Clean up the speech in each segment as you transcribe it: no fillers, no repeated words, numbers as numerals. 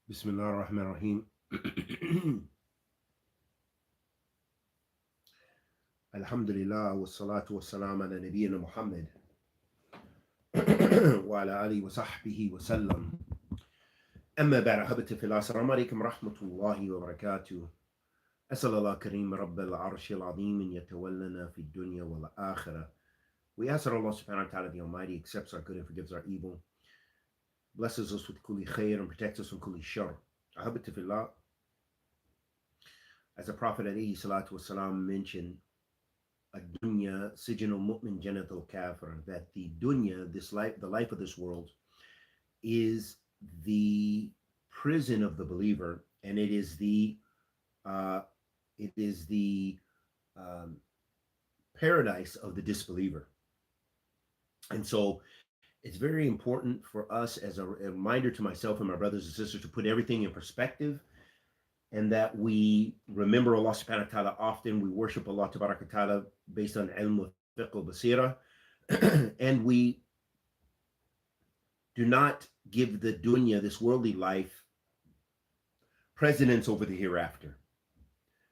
Bismillah ar-Rahman ar-Rahim. Alhamdulillah wa salatu wa salam ala nabiyyina Muhammad wa ala alihi wa sahbihi wa sallam. أما بعد أحبتي في الله السلام عليكم ورحمة الله وبركاته. أسأل الله كريم رب العرش العظيم أن يتولنا في الدنيا والآخرة. We ask that Allah subhanahu wa ta'ala the Almighty accepts our good and forgives our evil, blesses us with kulli khair and protects us from kulli shar. أحبتي في الله, as the Prophet alayhi salatu wasalam mentioned, dunya sijinul mu'min janatul kafir, that the dunya, this life, the life of this world, is the prison of the believer, and it is the paradise of the disbeliever. And so it's very important for us, as a reminder to myself and my brothers and sisters, to put everything in perspective, and that we remember Allah subhanahu wa ta'ala often. We worship Allah tabaraka wa ta'ala based on ilm wa fiqh wa basira, and we do not give the dunya, this worldly life, precedence over the hereafter.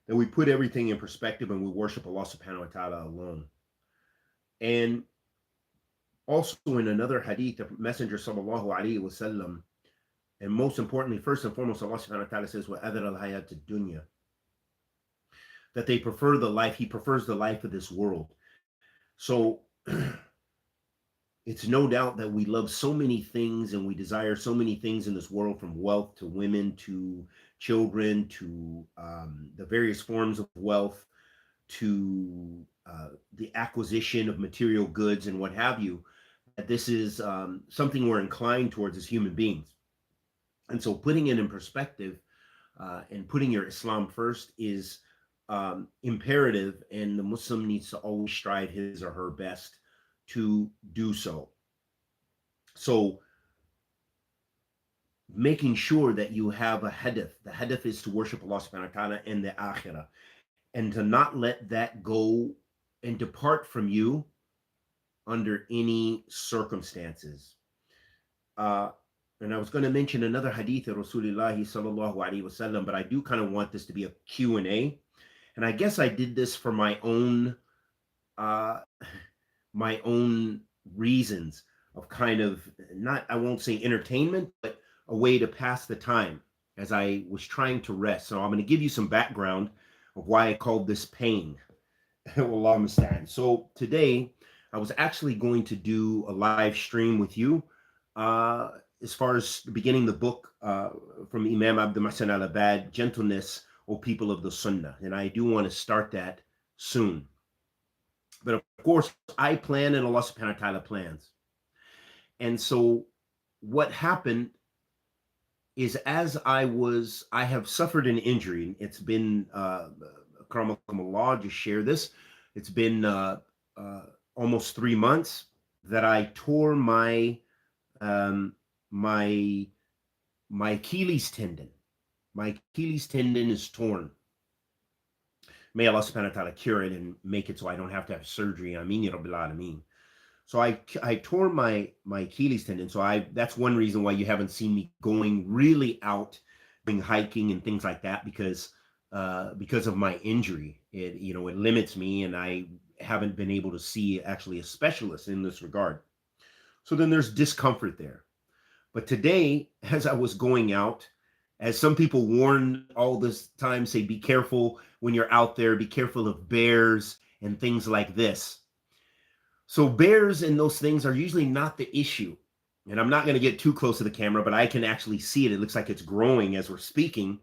That we put everything in perspective and we worship Allah subhanahu wa ta'ala alone. And also in another hadith, the Messenger sallallahu alaihi wasallam, and most importantly, first and foremost, Allah subhanahu wa ta'ala says, وَأَذَرَ الْحَيَاةِ الدُّنْيَا, that they prefer the life, he prefers the life of this world. So it's no doubt that we love so many things and we desire so many things in this world, from wealth to women to children to the various forms of wealth to the acquisition of material goods and what have you, that this is something we're inclined towards as human beings. And so putting it in perspective and putting your Islam first is imperative, and the Muslim needs to always strive his or her best to do so. So making sure that you have a hadith. The hadith is to worship Allah subhanahu wa ta'ala and the akhirah, and to not let that go and depart from you under any circumstances. And I was going to mention another hadith of Rasulullah sallallahu alaihi wasallam, but I do kind of want this to be a Q&A. And I guess I did this for my own reasons of kind of, not, I won't say entertainment, but a way to pass the time as I was trying to rest. So I'm going to give you some background of why I called this pain. Wallahu musta'an. So today I was actually going to do a live stream with you as far as beginning the book from Imam Abdul Muhsin Al-Abad, Gentleness, O People of the Sunnah. And I do want to start that soon. But of course, I plan and Allah subhanahu wa ta'ala plans. And so what happened is, as I have suffered an injury. It's been, Karamakum Allah, just share this. It's been almost 3 months that I tore my Achilles tendon. My Achilles tendon is torn. May Allah subhanahu wa ta'ala cure it and make it so I don't have to have surgery. Ameen ya Rabbil Alameen. So I tore my Achilles tendon. So that's one reason why you haven't seen me going really out, going hiking and things like that, because of my injury. It limits me, and I haven't been able to see actually a specialist in this regard. So then there's discomfort there. But today, as I was going out, as some people warn all this time, say, be careful when you're out there, be careful of bears and things like this. So bears and those things are usually not the issue. And I'm not going to get too close to the camera, but I can actually see it. It looks like it's growing as we're speaking.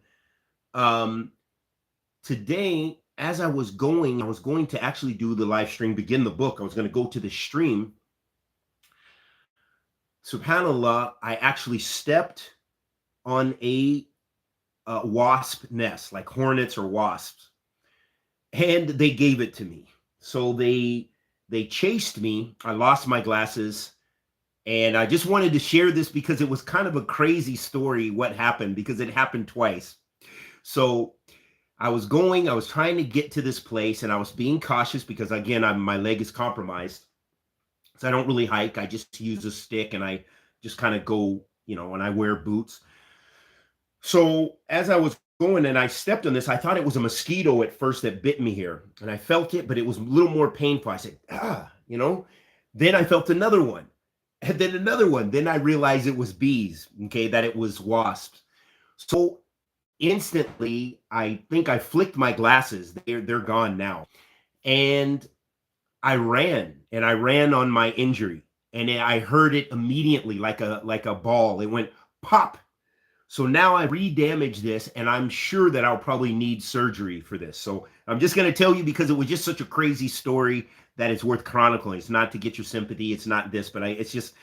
Today, as I was going to actually do the live stream, begin the book. I was going to go to the stream. SubhanAllah, I actually stepped on a wasp nest, like hornets or wasps, and they gave it to me. So they chased me. I lost my glasses, and I just wanted to share this because it was kind of a crazy story what happened, because it happened twice. So I was trying to get to this place, and I was being cautious because, again, my leg is compromised. So I don't really hike. I just use a stick, and I just kind of go, and I wear boots. So as I was going and I stepped on this, I thought it was a mosquito at first that bit me here. And I felt it, but it was a little more painful. I said, you know. Then I felt another one. And then another one. Then I realized it was bees, okay, that it was wasps. So instantly, I think I flicked my glasses. They're gone now. And I ran on my injury. And I heard it immediately like a ball. It went pop. So now I re-damaged this, and I'm sure that I'll probably need surgery for this. So I'm just going to tell you because it was just such a crazy story that it's worth chronicling. It's not to get your sympathy. It's not this, but I just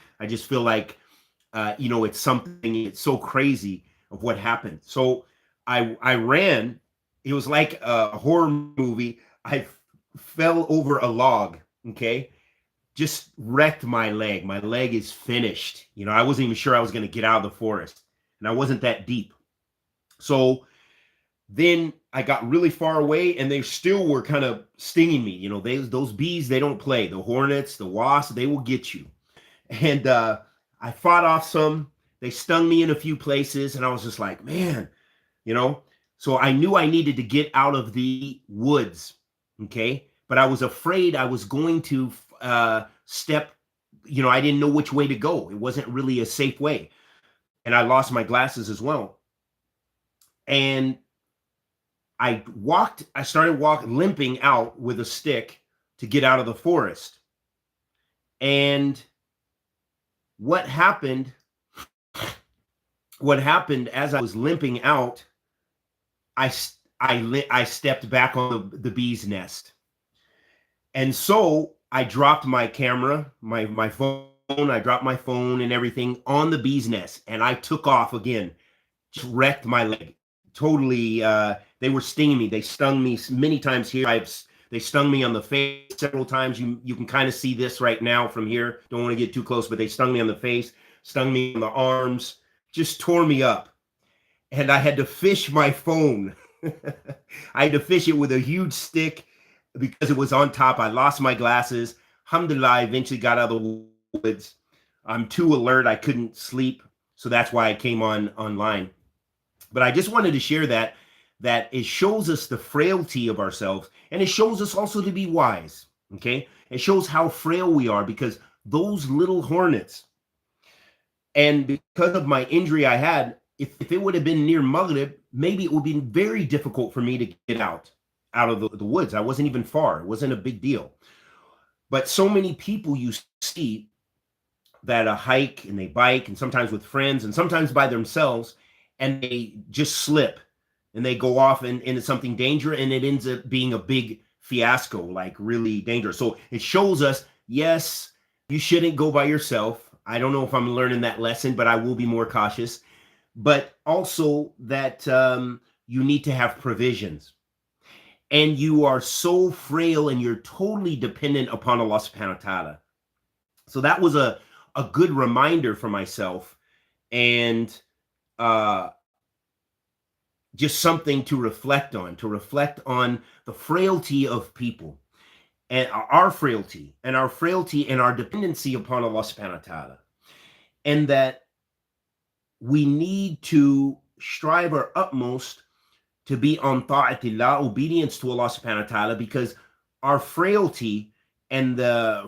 feel like, it's something. It's so crazy of what happened. So I ran. It was like a horror movie. I fell over a log. Okay, just wrecked my leg. My leg is finished. I wasn't even sure I was going to get out of the forest, and I wasn't that deep. So then I got really far away, and they still were kind of stinging me. Those bees, they don't play. The hornets, the wasps, they will get you. And I fought off some. They stung me in a few places, and I was just like, man, So I knew I needed to get out of the woods, okay? But I was afraid I was going to step, I didn't know which way to go. It wasn't really a safe way. And I lost my glasses as well. And I started limping out with a stick to get out of the forest. And what happened as I was limping out, I stepped back on the bee's nest. And so I dropped my camera, my phone, I dropped my phone and everything on the bee's nest, and I took off again, just wrecked my leg. Totally, they were stinging me. They stung me many times here. They stung me on the face several times. You can kind of see this right now from here. Don't want to get too close, but they stung me on the face, stung me on the arms, just tore me up. And I had to fish my phone. I had to fish it with a huge stick because it was on top. I lost my glasses. Alhamdulillah, I eventually got out of the woods. I'm too alert. I couldn't sleep. So that's why I came online. But I just wanted to share that it shows us the frailty of ourselves, and it shows us also to be wise. Okay, it shows how frail we are, because those little hornets, and because of my injury I had, if it would have been near Maghrib, maybe it would be very difficult for me to get out of the woods. I wasn't even far. It wasn't a big deal. But so many people you see that hike and they bike, and sometimes with friends and sometimes by themselves, and they just slip and they go off into something dangerous, and it ends up being a big fiasco, like really dangerous. So it shows us, yes, you shouldn't go by yourself. I don't know if I'm learning that lesson, but I will be more cautious. But also that you need to have provisions. And you are so frail, and you're totally dependent upon Allah subhanahu wa ta'ala. So that was a good reminder for myself, and just something to reflect on the frailty of people, and our frailty and our dependency upon Allah subhanahu wa ta'ala, and that we need to strive our utmost to be on ta'atillah, obedience to Allah subhanahu wa ta'ala, because our frailty and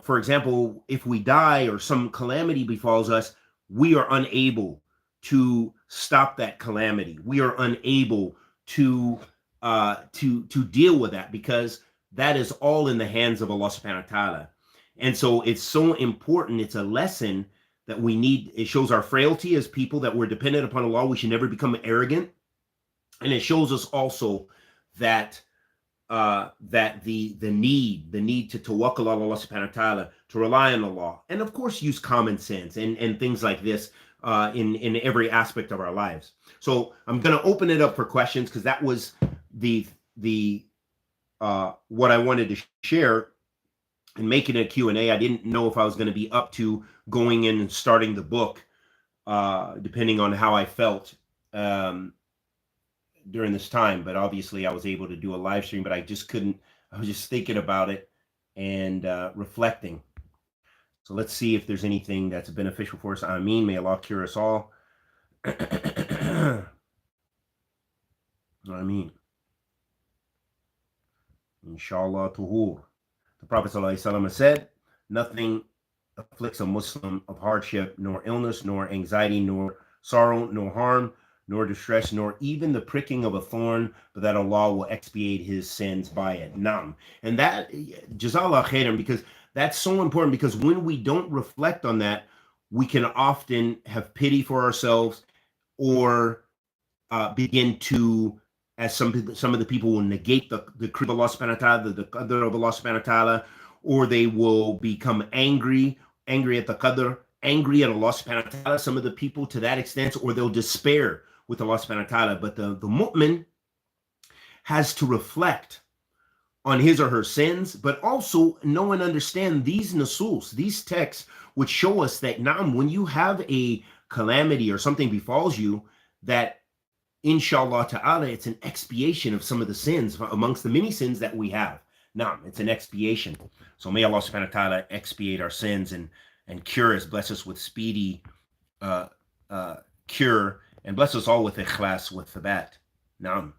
for example, if we die or some calamity befalls us, we are unable to stop that calamity. We are unable to deal with that, because that is all in the hands of Allah subhanahu wa ta'ala. And so it's so important. It's a lesson that we need. It shows our frailty as people, that we're dependent upon Allah. We should never become arrogant. And it shows us also that the need to tawakkul on Allah subhanahu wa ta'ala, to rely on Allah, and of course use common sense and things like this in every aspect of our lives. So I'm going to open it up for questions, because that was the what I wanted to share, and making a Q&A. I didn't know if I was going to be up to going in and starting the book, depending on how I felt during this time. But obviously I was able to do a live stream, but I just couldn't. I was just thinking about it and reflecting. So let's see if there's anything that's beneficial for us. Ameen. May Allah cure us all. I mean, inshallah tuhur. The Prophet ﷺ said, nothing afflicts a Muslim of hardship, nor illness, nor anxiety, nor sorrow, nor harm, nor distress, nor even the pricking of a thorn, but that Allah will expiate his sins by it. Nam. And that, Jazallah khairan, because that's so important, because when we don't reflect on that, we can often have pity for ourselves or begin to, as some of the people will negate the decree of Allah subhanahu wa ta'ala, the qadr of Allah subhanahu wa ta'ala, or they will become angry at the qadr, angry at Allah subhanahu wa ta'ala, some of the people to that extent, or they'll despair with Allah subhanahu wa ta'ala. But the mu'min has to reflect on his or her sins, but also know and understand these nusus, these texts, which show us that when you have a calamity or something befalls you, that inshallah ta'ala, it's an expiation of some of the sins amongst the many sins that we have. It's an expiation. So may Allah subhanahu wa ta'ala expiate our sins and cure us, bless us with speedy cure, and bless us all with ikhlas, with thabat. Naam.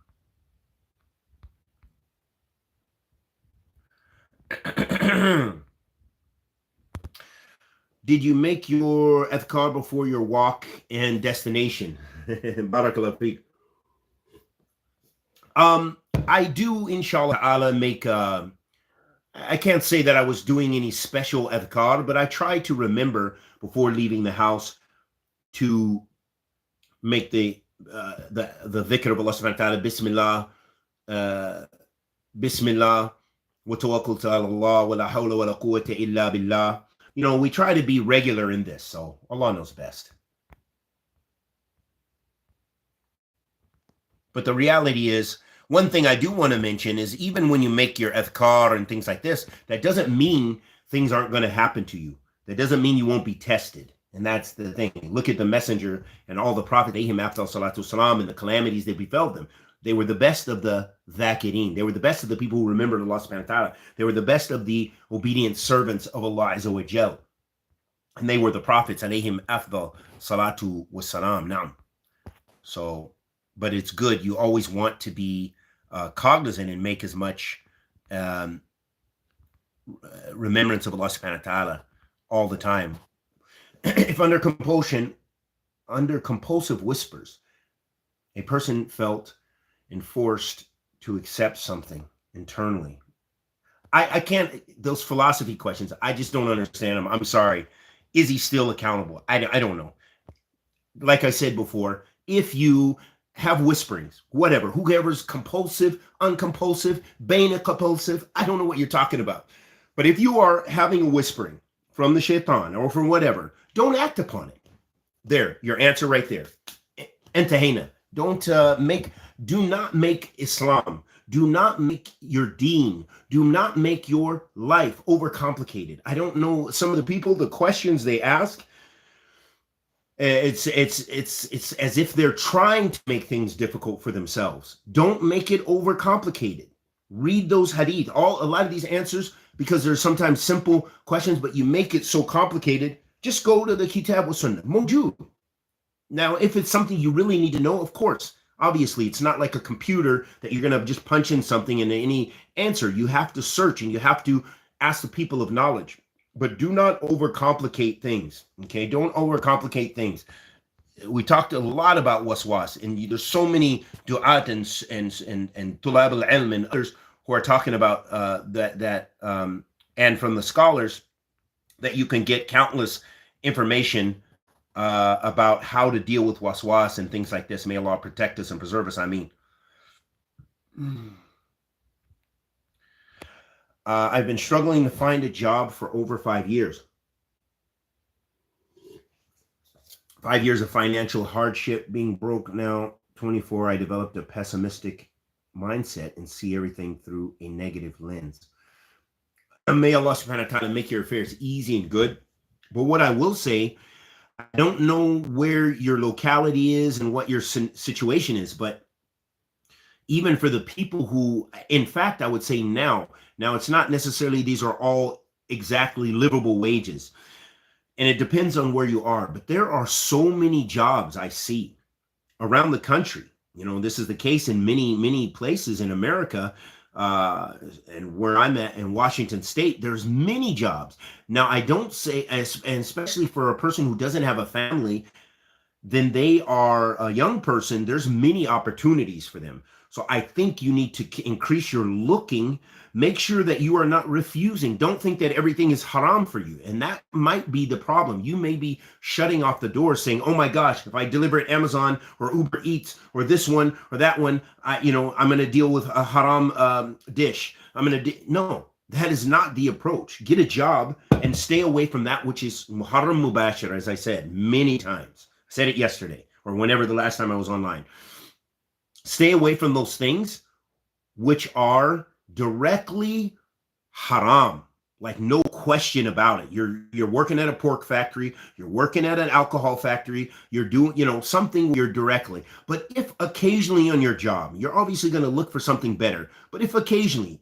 Did you make your adhkar before your walk and destination? Barakallah feek. I do, inshallah ta'ala, make, I can't say that I was doing any special adhkar, but I try to remember before leaving the house to make the dhikr of Allah subhanahu wa ta'ala, Bismillah, Bismillah, wa tawakkaltu ala Allah, wa la hawla wa la quwwata illa billah. We try to be regular in this, so Allah knows best. But the reality is, one thing I do want to mention is, even when you make your adhkar and things like this, that doesn't mean things aren't going to happen to you. That doesn't mean you won't be tested. And that's the thing. Look at the messenger and all the prophets, after salatu salam, and the calamities that befell them. They were the best of the dhakirin. They were the best of the people who remembered Allah subhanahu wa ta'ala. They were the best of the obedient servants of Allah azza wa jal. And they were the prophets, alayhim afdal salatu wa salam. Naam. So, but it's good. You always want to be cognizant and make as much remembrance of Allah subhanahu wa ta'ala all the time. If under compulsion, under compulsive whispers, a person felt enforced to accept something internally. I can't, those philosophy questions, I just don't understand them. I'm sorry. Is he still accountable? I don't know. Like I said before, if you have whisperings, whatever, whoever's compulsive, uncompulsive, baina compulsive, I don't know what you're talking about. But if you are having a whispering from the shaitan or from whatever, don't act upon it. There, your answer right there. Entahena. Do not make Islam, do not make your deen, do not make your life overcomplicated. I don't know, some of the people, the questions they ask, it's as if they're trying to make things difficult for themselves. Don't make it overcomplicated. Read those hadith, a lot of these answers, because there's sometimes simple questions, but you make it so complicated. Just go to the Kitab wa Sunnah. Mawjood. Now, if it's something you really need to know, of course, obviously, it's not like a computer that you're going to just punch in something and any answer. You have to search and you have to ask the people of knowledge. But do not overcomplicate things, okay? Don't overcomplicate things. We talked a lot about waswas, and there's so many du'at and tulab al-ilm and others who are talking about that, and from the scholars, that you can get countless information about how to deal with waswas and things like this. May Allah protect us and preserve us. I mean, I've been struggling to find a job for over 5 years. 5 years of financial hardship, being broke now. 24, I developed a pessimistic mindset and see everything through a negative lens. May Allah subhanahu wa ta'ala make your affairs easy and good. But what I will say, I don't know where your locality is and what your situation is, but even for the people who, in fact, I would say now it's not necessarily these are all exactly livable wages, and it depends on where you are, but there are so many jobs I see around the country You know, this is the case in many places in America, and where I'm at in Washington State. There's many jobs. Now, I don't say, and especially for a person who doesn't have a family, then they are a young person, there's many opportunities for them. So I think you need to increase your looking. Make sure that you are not refusing. Don't think that everything is haram for you. And that might be the problem. You may be shutting off the door saying, oh my gosh, if I deliver at Amazon or Uber Eats or this one or that one, I'm going to deal with a haram dish. No, that is not the approach. Get a job and stay away from that which is haram mubashir, as I said many times. Said it yesterday or whenever the last time I was online. Stay away from those things which are directly haram, like no question about it. You're working at a pork factory, you're working at an alcohol factory, you're doing, something where you're directly. But if occasionally on your job, you're obviously going to look for something better. But if occasionally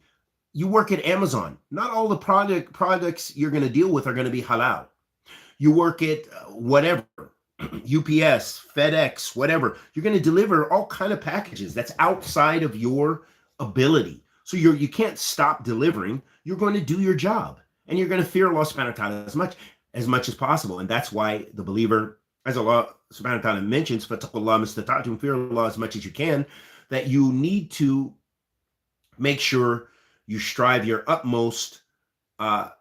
you work at Amazon, not all the products you're going to deal with are going to be halal. You work at whatever, UPS, FedEx, whatever. You're going to deliver all kind of packages that's outside of your ability. So you can't stop delivering. You're going to do your job, and you're going to fear Allah subhanahu wa ta'ala as much as possible. And that's why the believer, as Allah subhanahu wa ta'ala mentions, fattaqullah mastata'tum, fear Allah as much as you can, that you need to make sure you strive your utmost to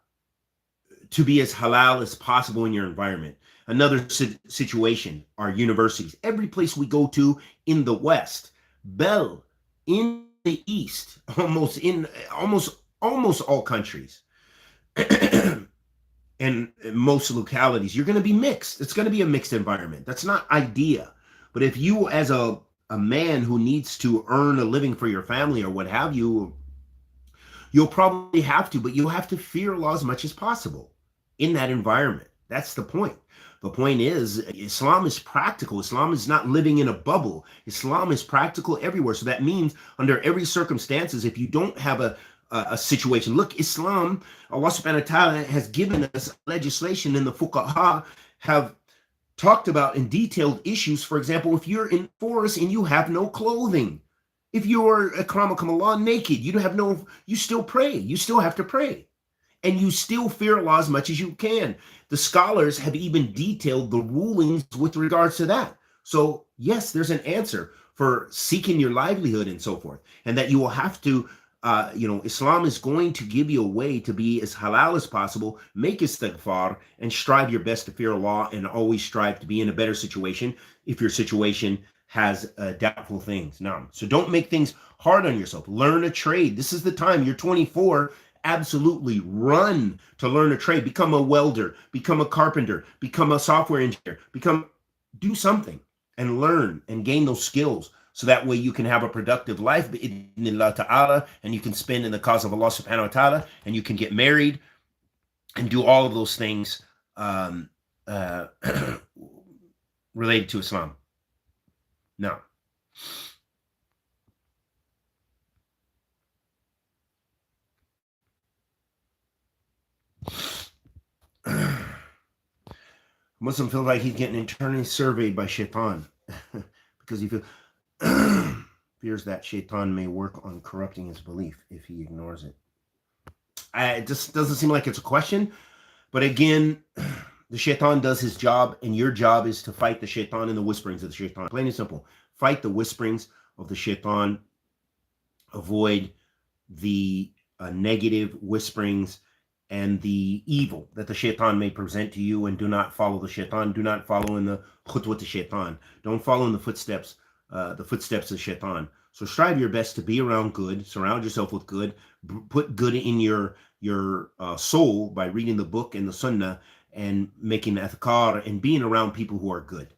be as halal as possible in your environment. Another situation are universities. Every place we go to in the West, Bell in the East, almost all countries, and most localities, you're going to be mixed. It's going to be a mixed environment. That's not idea. But if you, as a man who needs to earn a living for your family or what have you, you'll probably have to, but you'll have to fear Allah as much as possible in that environment. That's the point. The point is, Islam is practical. Islam is not living in a bubble. Islam is practical everywhere. So that means under every circumstances, if you don't have a situation, look, Islam, Allah subhanahu wa ta'ala has given us legislation, and the fuqaha have talked about in detailed issues. For example, if you're in forest and you have no clothing, if you're akramakumullah naked, you still pray. You still have to pray. And you still fear Allah as much as you can. The scholars have even detailed the rulings with regards to that. So yes, there's an answer for seeking your livelihood and so forth. And that you will have to, Islam is going to give you a way to be as halal as possible, make istighfar, and strive your best to fear Allah, and always strive to be in a better situation if your situation has doubtful things. No. So don't make things hard on yourself. Learn a trade. This is the time. You're 24. Absolutely run to learn a trade. Become a welder, become a carpenter, become a software engineer, do something and learn and gain those skills, so that way you can have a productive life bi'idhnillah ta'ala, and you can spend in the cause of Allah subhanahu wa ta'ala, and you can get married and do all of those things related to Islam. Now, Muslim feels like he's getting internally surveyed by shaitan because he fears that shaitan may work on corrupting his belief if he ignores it. It just doesn't seem like it's a question, but again, the shaitan does his job, and your job is to fight the shaitan and the whisperings of the shaitan. Plain and simple. Fight the whisperings of the shaitan. Avoid the negative whisperings and the evil that the shaitan may present to you, and do not follow the shaitan. Do not follow in the khutwat shaitan. Don't follow in the footsteps of shaitan. So strive your best to be around good. Surround yourself with good. Put good in your soul by reading the book and the sunnah, and making adhkar, and being around people who are good.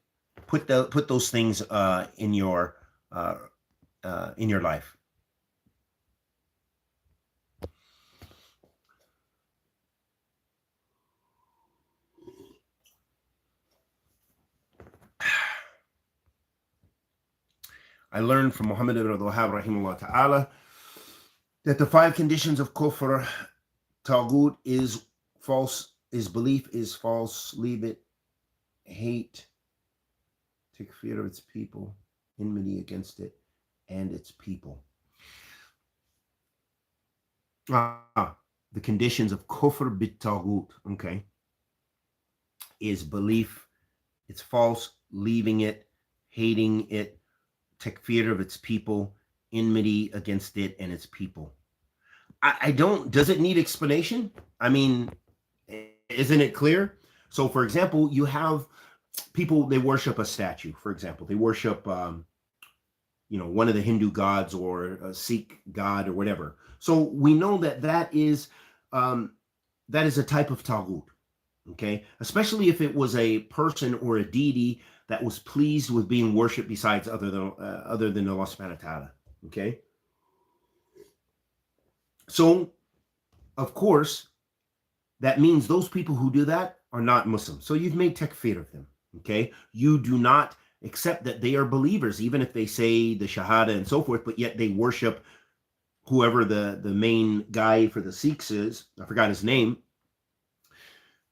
Put those things in your life. I learned from Muhammad ibn al-Wahhab rahimahullah ta'ala that the 5 conditions of kufr, taghut, is false, is belief is false, leave it, hate, takfir of its people, enmity against it and its people. The conditions of kufr bit taghut, okay, is belief, it's false, leaving it, hating it, takfir of its people, enmity against it and its people. I don't, does it need explanation? I mean, isn't it clear? So, for example, you have people, they worship a statue, for example. They worship, one of the Hindu gods or a Sikh god or whatever. So we know that that is a type of taghut, okay? Especially if it was a person or a deity that was pleased with being worshipped besides other than Allah subhanahu wa ta'ala, okay? So, of course, that means those people who do that are not Muslims. So you've made takfir of them, okay? You do not accept that they are believers, even if they say the shahada and so forth, but yet they worship whoever the main guy for the Sikhs is. I forgot his name.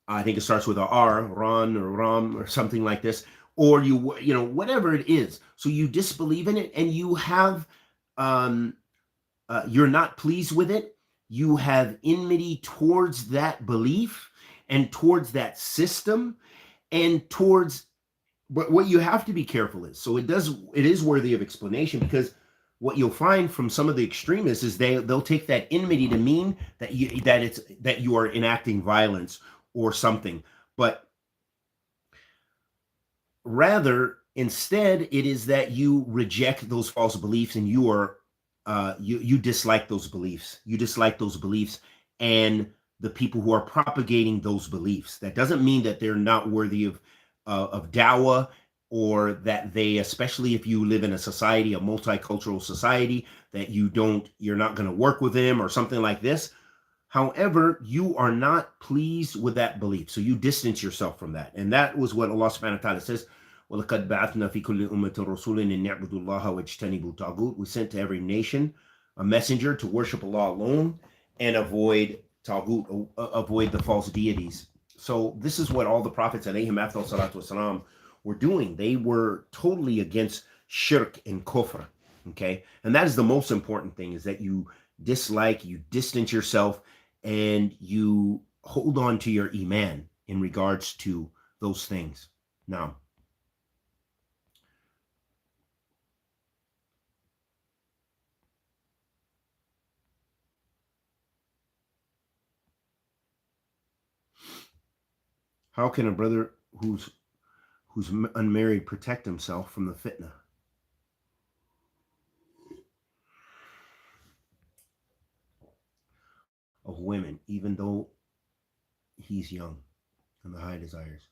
I think it starts with a R, Ron or Ram or something like this. Or whatever it is. So you disbelieve in it and you have, you're not pleased with it. You have enmity towards that belief and towards that system and towards, but what you have to be careful is, so it is worthy of explanation, because what you'll find from some of the extremists is they'll take that enmity to mean that you are enacting violence or something, but rather instead it is that you reject those false beliefs and you are you dislike those beliefs. You dislike those beliefs and the people who are propagating those beliefs. That doesn't mean that they're not worthy of dawah, or that they, especially if you live in a society, a multicultural society, that you're not going to work with them or something like this. However, you are not pleased with that belief, so you distance yourself from that. And that was what Allah subhanahu wa ta'ala says, وَلَقَدْ بَعَثْنَا فِي كُلِّ أُمَّةٍ رَسُولًا أَنْ يَعْبُدُوا اللَّهَ وَاجْتَنِبُوا الطَّاغُوتَ. We sent to every nation a messenger to worship Allah alone and avoid taghut, avoid the false deities. So this is what all the prophets alayhim afdal salatu wasalam were doing. They were totally against shirk and kufr, okay? And that is the most important thing, is that you dislike, you distance yourself, and you hold on to your iman in regards to those things. Now, how can a brother who's unmarried protect himself from the fitna of women, even though he's young and the high desires?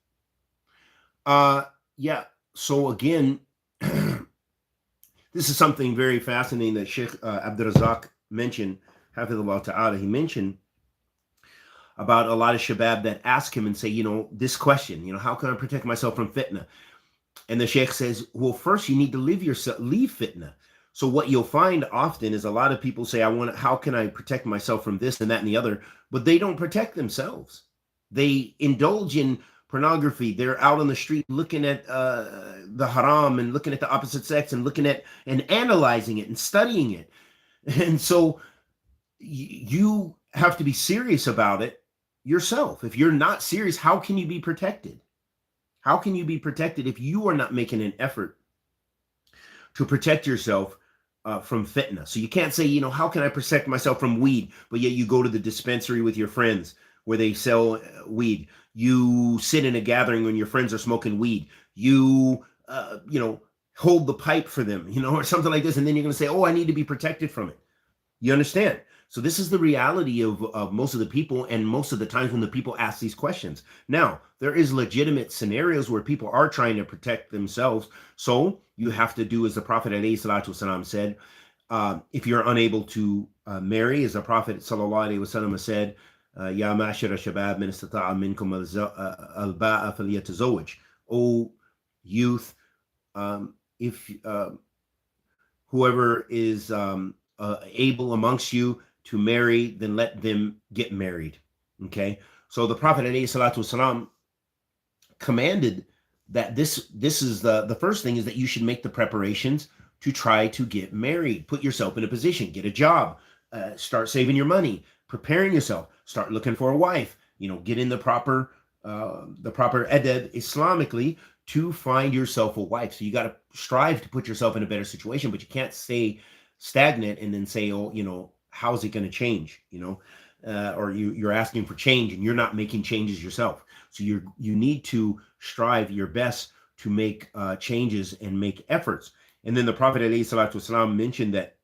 Yeah. So again, this is something very fascinating that Sheikh Abdurazak mentioned, Hafidhullah Ta'ala. He mentioned about a lot of shabab that ask him and say, this question, how can I protect myself from fitna? And the Sheikh says, well, first you need to leave fitna. So what you'll find often is a lot of people say, how can I protect myself from this and that and the other? But they don't protect themselves. They indulge in pornography. They're out on the street looking at the haram and looking at the opposite sex and looking at and analyzing it and studying it. And so you have to be serious about it yourself. If you're not serious, how can you be protected? How can you be protected if you are not making an effort to protect yourself from fitna? So you can't say, how can I protect myself from weed? But yet you go to the dispensary with your friends where they sell weed. You sit in a gathering when your friends are smoking weed. You, hold the pipe for them, or something like this. And then you're going to say, oh, I need to be protected from it. You understand? So this is the reality of most of the people, and most of the times when the people ask these questions. Now, there is legitimate scenarios where people are trying to protect themselves. So you have to do as the Prophet ﷺ said. If you're unable to marry, as the Prophet ﷺ said, Ya ma'ashara shabab min istata'a minkum al-ba'a falyatazawwaj. O youth, if whoever is able amongst you to marry, then let them get married. Okay. So the Prophet ﷺ commanded that this is the first thing is that you should make the preparations to try to get married, put yourself in a position, get a job, start saving your money, preparing yourself, start looking for a wife, get in the proper adab Islamically to find yourself a wife. So you got to strive to put yourself in a better situation, but you can't stay stagnant and then say, oh, how's it going to change? Or you're asking for change and you're not making changes yourself. So you need to strive your best to make changes and make efforts. And then the Prophet ﷺ mentioned that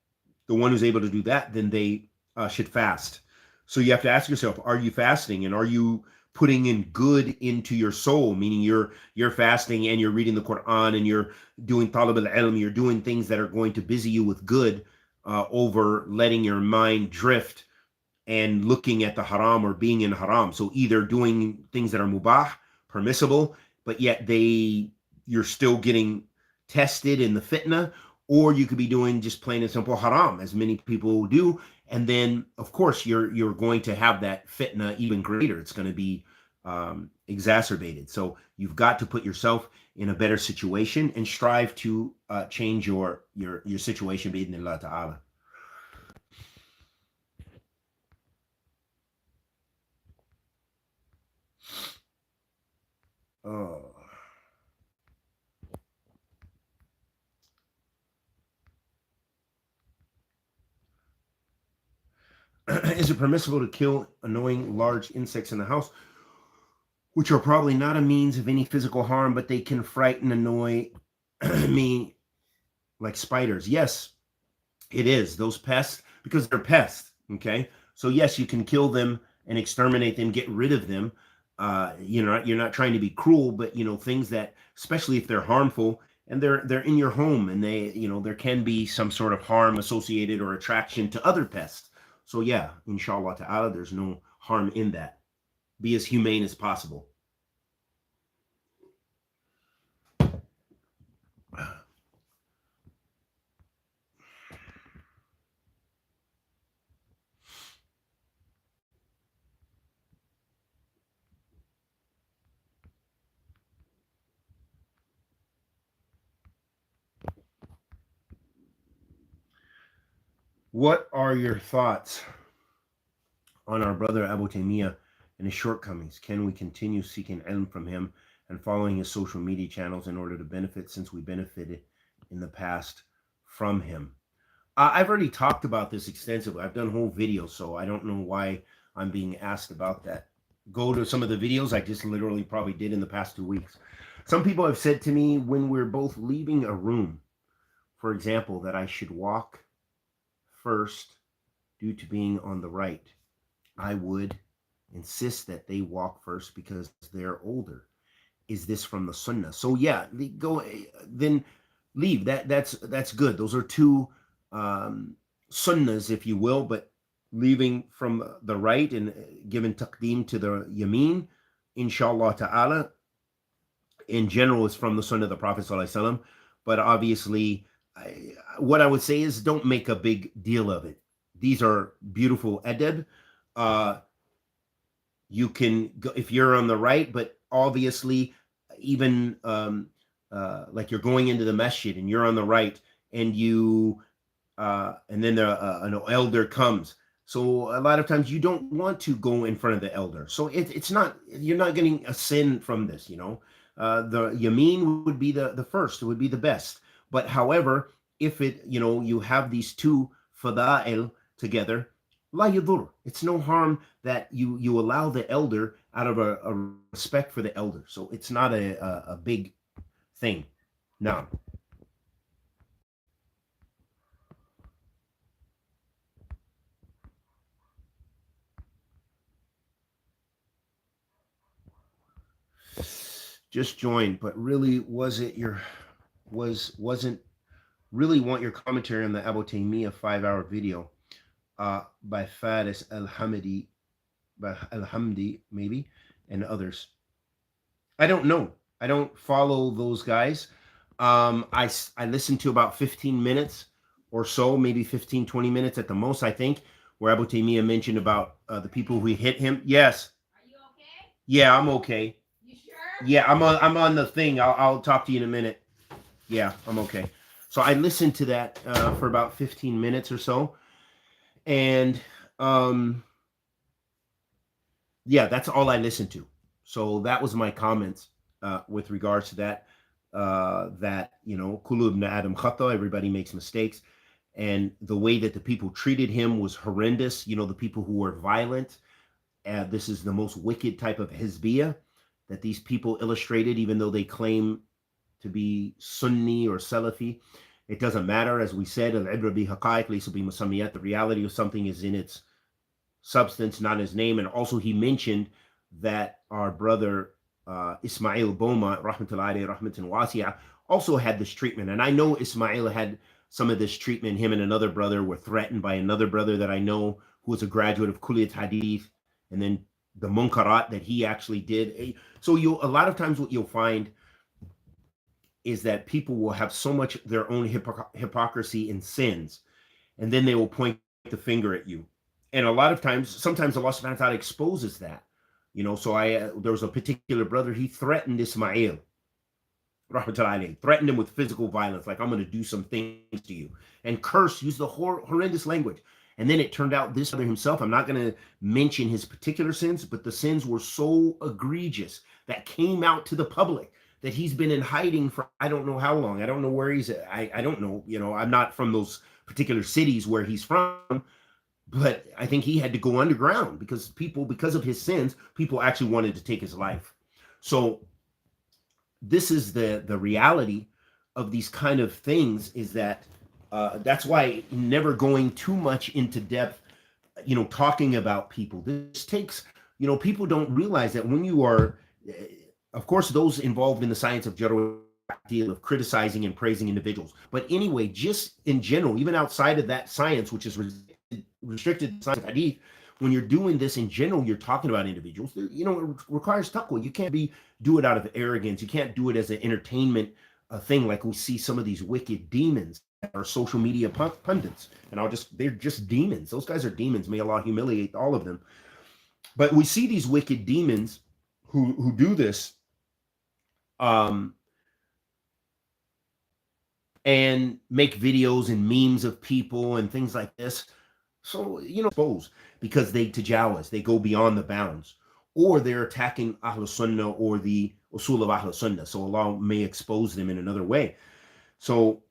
the one who's able to do that, then they should fast. So you have to ask yourself, are you fasting, and are you putting in good into your soul? Meaning you're fasting and you're reading the Quran and you're doing talab al-ilm, you're doing things that are going to busy you with good over letting your mind drift and looking at the haram or being in haram. So either doing things that are mubah, permissible, but yet you're still getting tested in the fitna, or you could be doing just plain and simple haram, as many people do. And then, of course, you're going to have that fitna even greater. It's going to be exacerbated. So you've got to put yourself in a better situation and strive to change your situation, bi-idhnillah ta'ala. Oh. Is it permissible to kill annoying large insects in the house, which are probably not a means of any physical harm, but they can frighten, annoy me, like spiders? Yes, it is. Those pests, because they're pests, okay? So yes, you can kill them and exterminate them, get rid of them. You're not trying to be cruel, but things that, especially if they're harmful and they're in your home, and there can be some sort of harm associated or attraction to other pests. So yeah, inshallah ta'ala, there's no harm in that. Be as humane as possible. What are your thoughts on our brother Abu Taymiyyah and his shortcomings? Can we continue seeking ilm from him and following his social media channels in order to benefit, since we benefited in the past from him? I've already talked about this extensively. I've done whole videos, so I don't know why I'm being asked about that. Go to some of the videos I just literally probably did in the past 2 weeks. Some people have said to me, when we're both leaving a room, for example, that I should walk first due to being on the right. I would insist that they walk first because they're older. Is this from the sunnah? So yeah, then leave. That's good. Those are two sunnahs, if you will, but leaving from the right and giving taqdeem to the yameen, inshallah ta'ala, in general, is from the sunnah of the Prophet sallallahu alaihi wasallam. But obviously, what I would say is, don't make a big deal of it. These are beautiful adab. You can go if you're on the right, but obviously, even like you're going into the masjid and you're on the right, and and then an elder comes. So a lot of times you don't want to go in front of the elder. So it's not, you're not getting a sin from this. The yameen would be the first. It would be the best. But however, if you have these two fada'il together, la yadur. It's no harm that you allow the elder out of a respect for the elder. So it's not a big thing. Now, just joined, but really wasn't really want your commentary on the Abu Taymiyyah 5-hour video by Faris Al-Hamdi, maybe, and others. I don't know. I don't follow those guys. I listened to about 15 minutes or so, maybe 15, 20 minutes at the most, I think, where Abu Taymiyyah mentioned about the people who hit him. Yes. Are you okay? Yeah, I'm okay. You sure? Yeah, I'm on the thing. I'll talk to you in a minute. Yeah, I'm okay. So I listened to that for about 15 minutes or so, and um, yeah, that's all I listened to. So that was my comments with regards to that. That Kulu ibn Adam khata, everybody makes mistakes, and the way that the people treated him was horrendous. The people who were violent. This is the most wicked type of hizbiyah that these people illustrated, even though they claim to be Sunni or Salafi. It doesn't matter. As we said, al-ibra bi haqa'iq laysa bi musammiyat. The reality of something is in its substance, not his name. And also he mentioned that our brother Ismail Boma, rahmatullahi rahmatan wasi'ah, also had this treatment. And I know Ismail had some of this treatment. Him and another brother were threatened by another brother that I know who was a graduate of Kulliyat Hadith, and then the munkarat that he actually did. So a lot of times what you'll find is that people will have so much their own hypocrisy and sins, and then they will point the finger at you. And a lot of times, sometimes Allah subhanahu wa ta'ala exposes that. So there was a particular brother, he threatened Ismail, rahmatullahi, threatened him with physical violence, like, I'm going to do some things to you, and used the horrendous language. And then it turned out this brother himself, I'm not going to mention his particular sins, but the sins were so egregious that came out to the public that he's been in hiding for I don't know how long. I don't know where he's at. I don't know. I'm not from those particular cities where he's from, but I think he had to go underground because of his sins, people actually wanted to take his life. So this is the reality of these kind of things, is that that's why never going too much into depth, talking about people. This takes, people don't realize that when you are, of course, those involved in the science of jarh deal of criticizing and praising individuals. But anyway, just in general, even outside of that science, which is restricted to science of hadith, when you're doing this in general, you're talking about individuals. It requires taqwa. You can't do it out of arrogance. You can't do it as an entertainment thing, like we see some of these wicked demons that are social media pundits. And they're just demons. Those guys are demons. May Allah humiliate all of them. But we see these wicked demons who do this, and make videos and memes of people and things like this. So, expose, because they tajawaz, they go beyond the bounds, or they're attacking Ahl Sunnah or the usul of Ahl Sunnah. So Allah may expose them in another way. So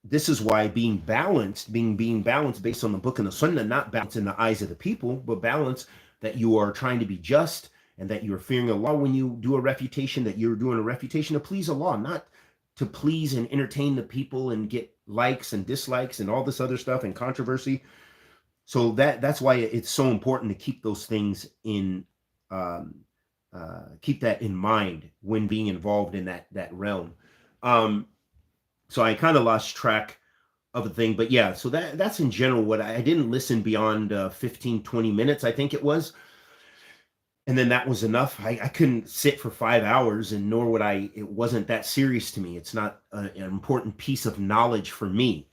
this is why being balanced based on the book and the Sunnah, not balanced in the eyes of the people, but balance that you are trying to be just and that you're fearing Allah when you do a refutation, that you're doing a refutation to please Allah, not to please and entertain the people and get likes and dislikes and all this other stuff and controversy. So that's why it's so important to keep those things in, keep that in mind when being involved in that realm. So I kind of lost track of the thing, but yeah, so that's in general what I didn't listen beyond 15, 20 minutes, I think it was. And then that was enough. I couldn't sit for 5 hours, and nor would it wasn't that serious to me. It's not an important piece of knowledge for me,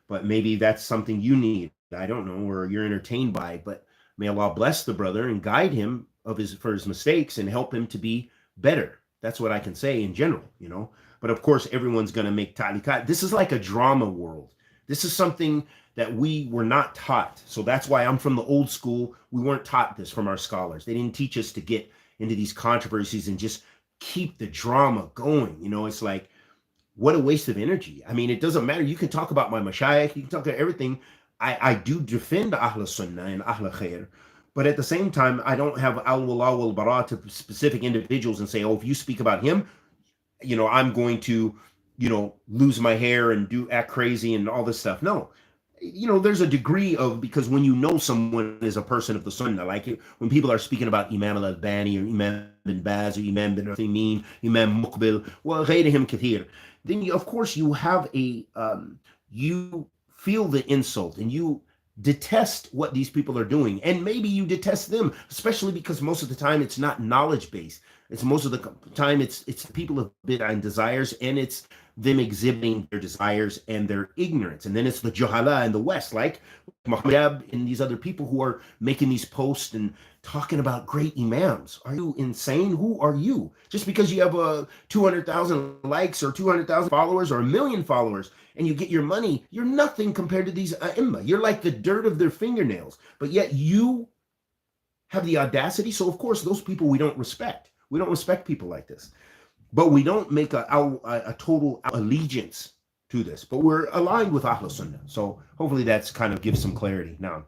but maybe that's something you need. I don't know, or you're entertained by, but may Allah bless the brother and guide him for his mistakes and help him to be better. That's what I can say in general, but of course everyone's going to make ta'liqat. This is like a drama world. This is something that we were not taught. So that's why I'm from the old school. We weren't taught this from our scholars. They didn't teach us to get into these controversies and just keep the drama going. It's like, what a waste of energy. I mean, it doesn't matter. You can talk about my mashayikh, you can talk about everything. I do defend Ahl Sunnah and Ahl Khair, but at the same time, I don't have al-wala wal-bara to specific individuals and say, oh, if you speak about him, I'm going to, lose my hair and act crazy and all this stuff. No, there's a degree of, because when someone is a person of the Sunnah, like when people are speaking about Imam Al-Albani or Imam bin Baz or Imam bin Uthaymeen, Imam Muqbil, well, ghayrihim kathir, then of course you have you feel the insult and you detest what these people are doing, and maybe you detest them, especially because most of the time it's not knowledge based. It's most of the time it's people of bid'ah and desires, and it's them exhibiting their desires and their ignorance. And then it's the juhala in the West, like Muhammad and these other people who are making these posts and talking about great imams. Are you insane? Who are you? Just because you have 200,000 likes or 200,000 followers or 1,000,000 followers and you get your money, you're nothing compared to these ai You're like the dirt of their fingernails, but yet you have the audacity. So of course, those people we don't respect. We don't respect people like this, but we don't make a total allegiance to this, but we're aligned with Ahl Sunnah. So hopefully that's kind of gives some clarity. Now,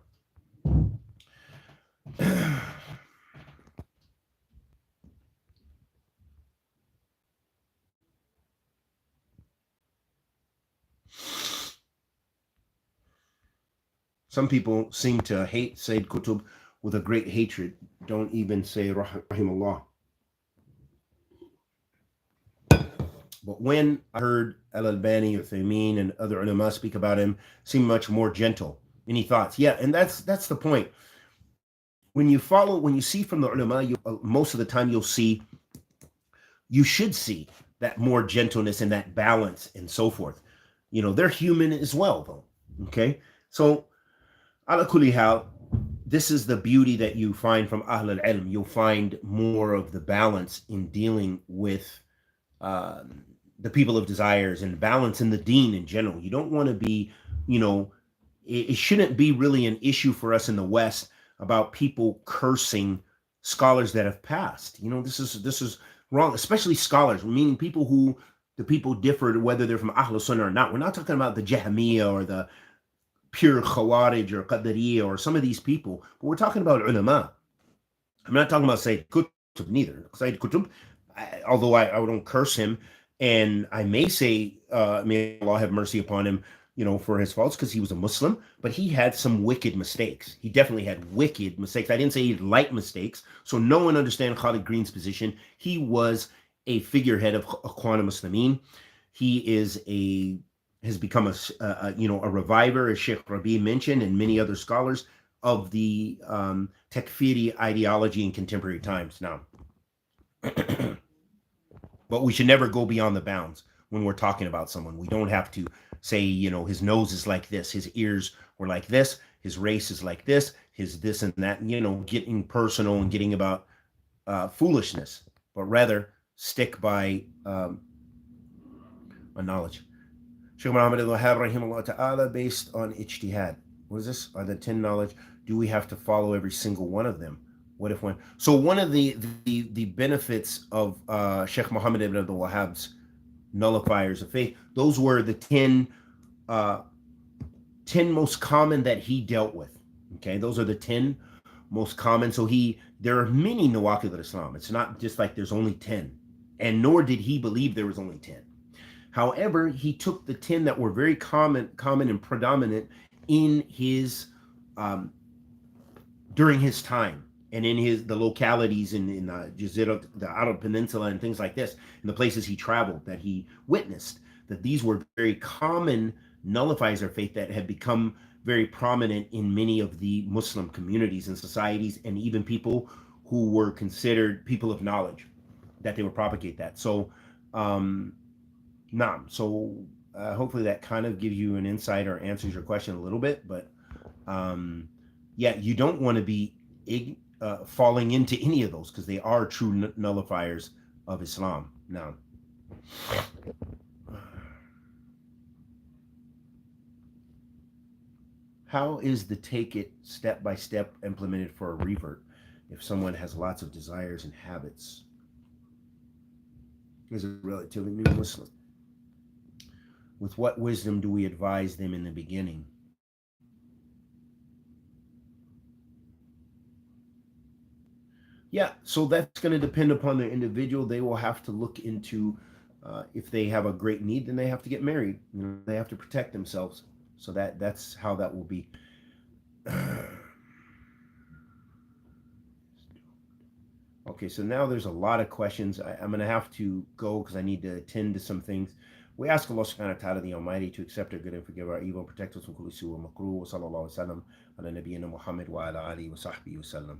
some people seem to hate Sayyid Qutb with a great hatred. Don't even say Rahimullah. But when I heard Al-Albani or Uthaymeen and other ulama speak about him, seemed much more gentle. Any thoughts? Yeah, and that's the point. When you see from the ulama, most of the time you should see that more gentleness and that balance and so forth. They're human as well, though. Okay, so ala kulli hal, this is the beauty that you find from Ahl al-Ilm. You'll find more of the balance in dealing with the people of desires and balance in the deen in general. You don't want to be, it shouldn't be really an issue for us in the West about people cursing scholars that have passed. This is wrong, especially scholars, meaning people differ whether they're from Ahl Sunnah or not. We're not talking about the Jahmiyyah or the pure Khawarij or Qadariyya or some of these people, but we're talking about ulama. I'm not talking about Sayyid Qutb neither. Sayyid Qutb, although I don't curse him, and I may say, may Allah have mercy upon him, for his faults, because he was a Muslim, but he had some wicked mistakes. He definitely had wicked mistakes. I didn't say he had light mistakes. So no one understands Khalid Green's position. He was a figurehead of Ikhwan Muslimin. He has become a reviver, as Sheikh Rabi mentioned, and many other scholars of the takfeeree ideology in contemporary times now. But we should never go beyond the bounds when we're talking about someone. We don't have to say, his nose is like this, his ears were like this, his race is like this, his this and that, getting personal and getting about foolishness, but rather stick by knowledge. Shaykh Muhammad al-Wahhab rahimahullah ta'ala, based on ijtihad. What is this? Are the 10 knowledge? Do we have to follow every single one of them? What if one? So one of the benefits of Sheikh Muhammad ibn Abdul Wahhab's nullifiers of faith, those were the 10 most common that he dealt with. Okay, those are the 10 most common. So there are many nawaqid al-Islam. It's not just like there's only 10, and nor did he believe there was only 10. However, he took the 10 that were very common and predominant in his during his time and in the localities in Jazira, the Arab Peninsula, and things like this, in the places he traveled, that he witnessed, that these were very common nullifiers of faith that had become very prominent in many of the Muslim communities and societies, and even people who were considered people of knowledge, that they would propagate that. So, hopefully that kind of gives you an insight or answers your question a little bit. But yeah, you don't want to be falling into any of those, because they are true nullifiers of Islam. Now, how is the take it step by step implemented for a revert if someone has lots of desires and habits? Is a relatively new Muslim. With what wisdom do we advise them in the beginning? Yeah, so that's going to depend upon the individual. They will have to look into if they have a great need, then they have to get married. They have to protect themselves. So that's how that will be. Okay, so now there's a lot of questions. I'm going to have to go because I need to attend to some things. We ask Allah subhanahu wa ta'ala, the Almighty, to accept our good and forgive our evil, protect us from kulli su wa makruh, wa sallallahu wa sallam ala nabiyyina Muhammad wa ala alihi wa sahbihi wa sallam.